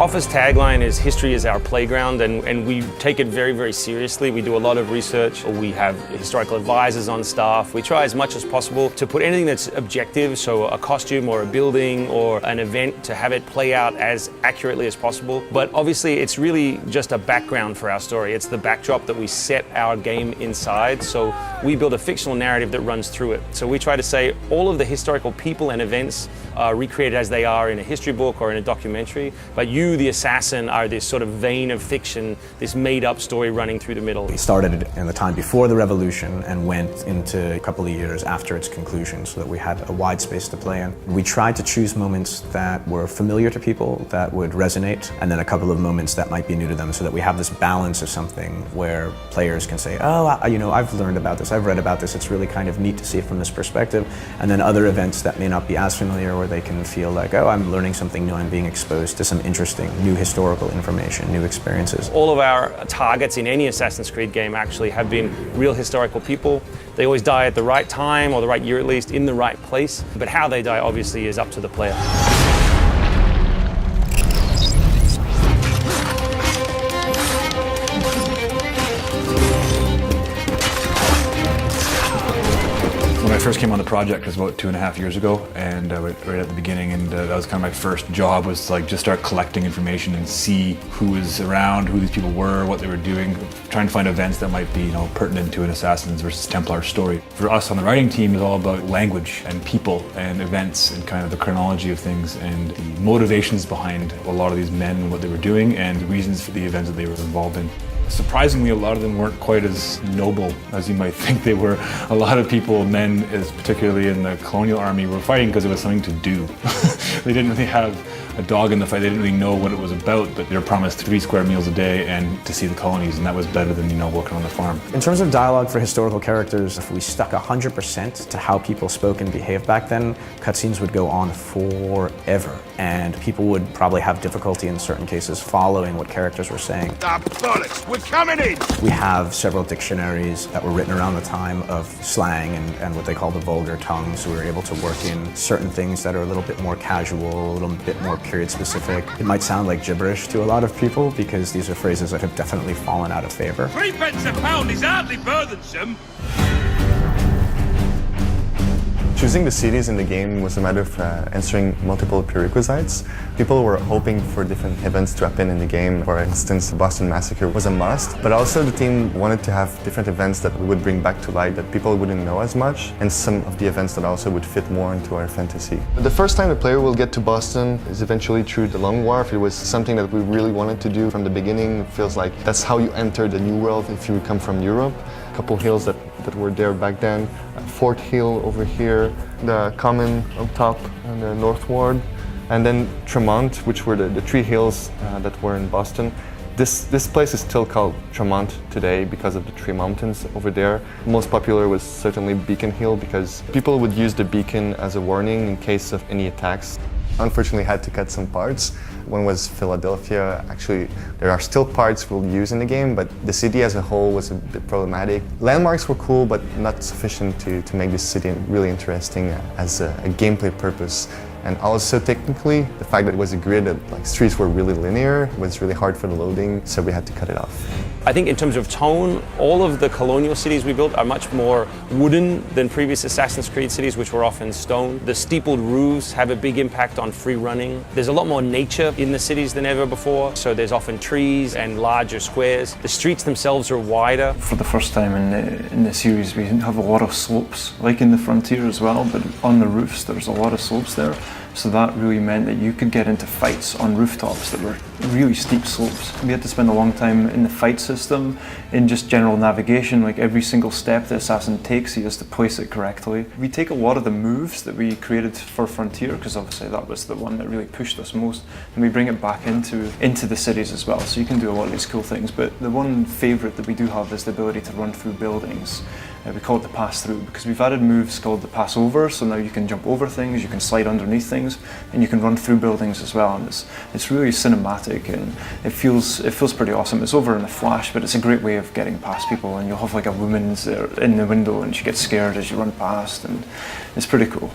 office tagline is "History is our playground," and we take it very, very seriously. We do a lot of research. We have historical advisors on staff. We try as much as possible to put anything that's objective, so a costume or a building or an event, to have it play out as accurately as possible. But obviously it's really just a background for our story. It's the backdrop that we set our game inside, so we build a fictional narrative that runs through it. So we try to say all of the historical people and events are recreated as they are in a history book or in a documentary, but you, the assassin, are this sort of vein of fiction, this made-up story running through the middle. We started in the time before the revolution and went into a couple of years after its conclusion so that we had a wide space to play in. We tried to choose moments that were familiar to people, that would resonate, and then a couple of moments that might be new to them, so that we have this balance of something where players can say, oh, I've learned about this, I've read about this, it's really kind of neat to see it from this perspective, and then other events that may not be as familiar, where they can feel like, oh, I'm learning something new, I'm being exposed to some interesting new historical information, new experiences. All of our targets in any Assassin's Creed game actually have been real historical people. They always die at the right time, or the right year at least, in the right place, but how they die obviously is up to the player. When I first came on the project, it was about 2.5 years ago, and right at the beginning, and that was kind of my first job, was to just start collecting information and see who was around, who these people were, what they were doing, trying to find events that might be pertinent to an Assassins versus Templar story. For us on the writing team, it's all about language and people and events and kind of the chronology of things and the motivations behind a lot of these men and what they were doing and the reasons for the events that they were involved in. Surprisingly, a lot of them weren't quite as noble as you might think they were. A lot of people, men, particularly in the colonial army, were fighting because it was something to do. They didn't really have a dog in the fight, they didn't really know what it was about, but they were promised 3 square meals a day and to see the colonies, and that was better than working on the farm. In terms of dialogue for historical characters, if we stuck 100% to how people spoke and behaved back then, cutscenes would go on forever, and people would probably have difficulty in certain cases following what characters were saying. Bollocks, we're coming in! We have several dictionaries that were written around the time of slang and what they call the vulgar tongue, so we were able to work in certain things that are a little bit more casual, a little bit more period specific. It might sound like gibberish to a lot of people because these are phrases that have definitely fallen out of favor. 3 pence a pound is hardly burdensome. Choosing the cities in the game was a matter of answering multiple prerequisites. People were hoping for different events to happen in the game. For instance, the Boston Massacre was a must, but also the team wanted to have different events that we would bring back to light that people wouldn't know as much, and some of the events that also would fit more into our fantasy. The first time the player will get to Boston is eventually through the Long Wharf. It was something that we really wanted to do from the beginning. It feels like that's how you enter the New World if you come from Europe. A couple hills that were there back then. Fort Hill over here, the Common on top and the North Ward, and then Tremont, which were the 3 hills that were in Boston. This place is still called Tremont today because of the 3 mountains over there. Most popular was certainly Beacon Hill because people would use the beacon as a warning in case of any attacks. Unfortunately, had to cut some parts. One was Philadelphia. Actually, there are still parts we'll use in the game, but the city as a whole was a bit problematic. Landmarks were cool, but not sufficient to make this city really interesting as a gameplay purpose. And also technically, the fact that it was a grid, that streets were really linear, was really hard for the loading, so we had to cut it off. I think in terms of tone, all of the colonial cities we built are much more wooden than previous Assassin's Creed cities, which were often stone. The steepled roofs have a big impact on free running. There's a lot more nature in the cities than ever before, so there's often trees and larger squares. The streets themselves are wider. For the first time in the series, we have a lot of slopes, like in the Frontier as well, but on the roofs there's a lot of slopes there. So that really meant that you could get into fights on rooftops that were really steep slopes. We had to spend a long time in the fight system, in just general navigation, like every single step the assassin takes, he has to place it correctly. We take a lot of the moves that we created for Frontier, because obviously that was the one that really pushed us most, and we bring it back into the cities as well, so you can do a lot of these cool things. But the one favourite that we do have is the ability to run through buildings. We call it the pass through because we've added moves called the pass over, so now you can jump over things, you can slide underneath things, and you can run through buildings as well. And it's really cinematic and it feels pretty awesome. It's over in a flash, but it's a great way of getting past people. And you'll have like a woman in the window and she gets scared as you run past, and it's pretty cool.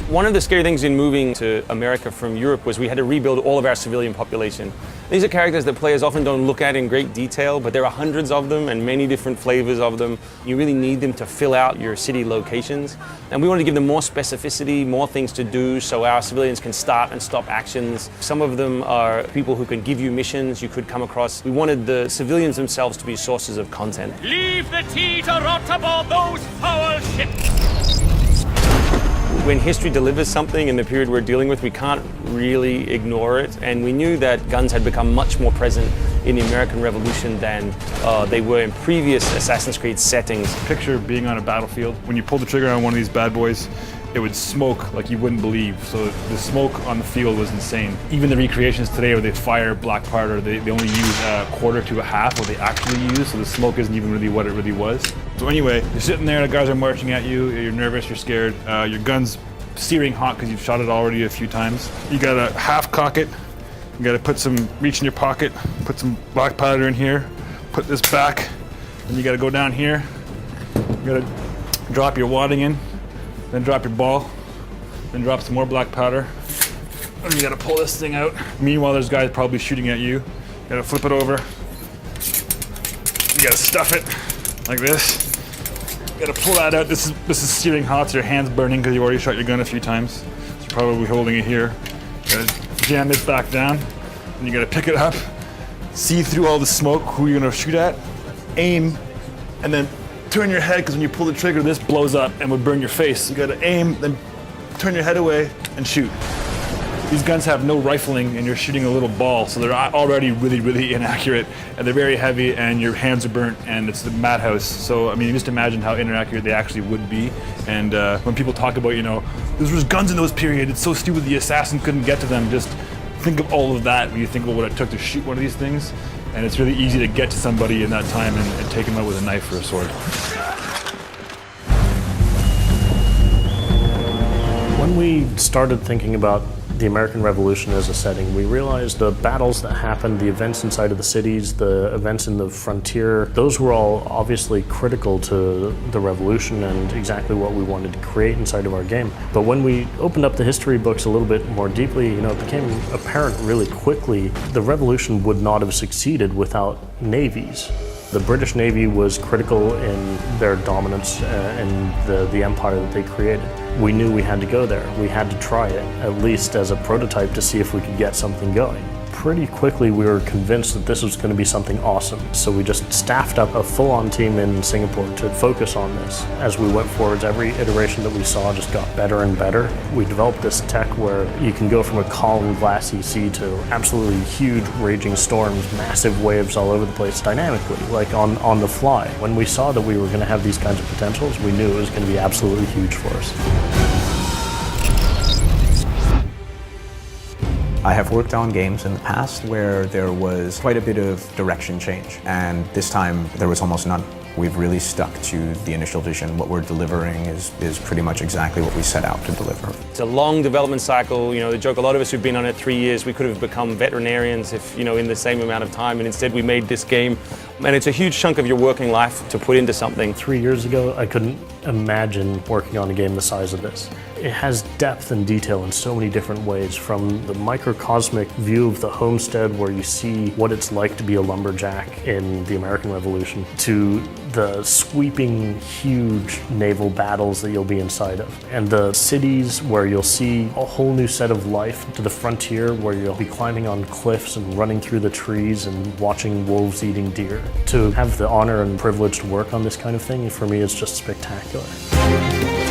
One of the scary things in moving to America from Europe was we had to rebuild all of our civilian population. These are characters that players often don't look at in great detail, but there are hundreds of them and many different flavors of them. You really need them to fill out your city locations. And we wanted to give them more specificity, more things to do, so our civilians can start and stop actions. Some of them are people who can give you missions you could come across. We wanted the civilians themselves to be sources of content. Leave the tea to rot aboard those foul ships! When history delivers something in the period we're dealing with, we can't really ignore it. And we knew that guns had become much more present in the American Revolution than they were in previous Assassin's Creed settings. Picture being on a battlefield. When you pull the trigger on one of these bad boys, it would smoke like you wouldn't believe. So the smoke on the field was insane. Even the recreations today where they fire black powder, they only use a quarter to a half what they actually use, so the smoke isn't even really what it really was. So anyway, you're sitting there, the guys are marching at you, you're nervous, you're scared, your gun's searing hot because you've shot it already a few times. You gotta half cock it, you gotta put some, reach in your pocket, put some black powder in here, put this back, and you gotta go down here, you gotta drop your wadding in, then drop your ball, then drop some more black powder, and you gotta pull this thing out. Meanwhile, there's guys probably shooting at you. You gotta flip it over. You gotta stuff it like this. You gotta pull that out. This is searing hot, so your hand's burning because you've already shot your gun a few times. So you're probably holding it here. You gotta jam this back down, and you gotta pick it up, see through all the smoke who you're gonna shoot at, aim, and then turn your head, because when you pull the trigger, this blows up and would burn your face. You gotta aim, then turn your head away and shoot. These guns have no rifling and you're shooting a little ball, so they're already really, really inaccurate, and they're very heavy and your hands are burnt and it's the madhouse. So, I mean, just imagine how inaccurate they actually would be. And when people talk about, there was guns in those periods, it's so stupid the assassin couldn't get to them, just think of all of that when you think about what it took to shoot one of these things. And it's really easy to get to somebody in that time and take them out with a knife or a sword. When we started thinking about the American Revolution as a setting, we realized the battles that happened, the events inside of the cities, the events in the frontier, those were all obviously critical to the revolution and exactly what we wanted to create inside of our game. But when we opened up the history books a little bit more deeply, it became apparent really quickly the revolution would not have succeeded without navies. The British Navy was critical in their dominance in the empire that they created. We knew we had to go there. We had to try it, at least as a prototype, to see if we could get something going. Pretty quickly we were convinced that this was going to be something awesome, so we just staffed up a full-on team in Singapore to focus on this. As we went forwards, every iteration that we saw just got better and better. We developed this tech where you can go from a calm, glassy sea to absolutely huge raging storms, massive waves all over the place dynamically, like on the fly. When we saw that we were going to have these kinds of potentials, we knew it was going to be absolutely huge for us. I have worked on games in the past where there was quite a bit of direction change, and this time there was almost none. We've really stuck to the initial vision. What we're delivering is pretty much exactly what we set out to deliver. It's a long development cycle. The joke, a lot of us who've been on it 3 years, we could have become veterinarians if, in the same amount of time, and instead we made this game. And it's a huge chunk of your working life to put into something. 3 years ago, I couldn't imagine working on a game the size of this. It has depth and detail in so many different ways, from the microcosmic view of the homestead where you see what it's like to be a lumberjack in the American Revolution, to the sweeping, huge naval battles that you'll be inside of, and the cities where you'll see a whole new set of life, to the frontier where you'll be climbing on cliffs and running through the trees and watching wolves eating deer. To have the honor and privilege to work on this kind of thing, for me, is just spectacular.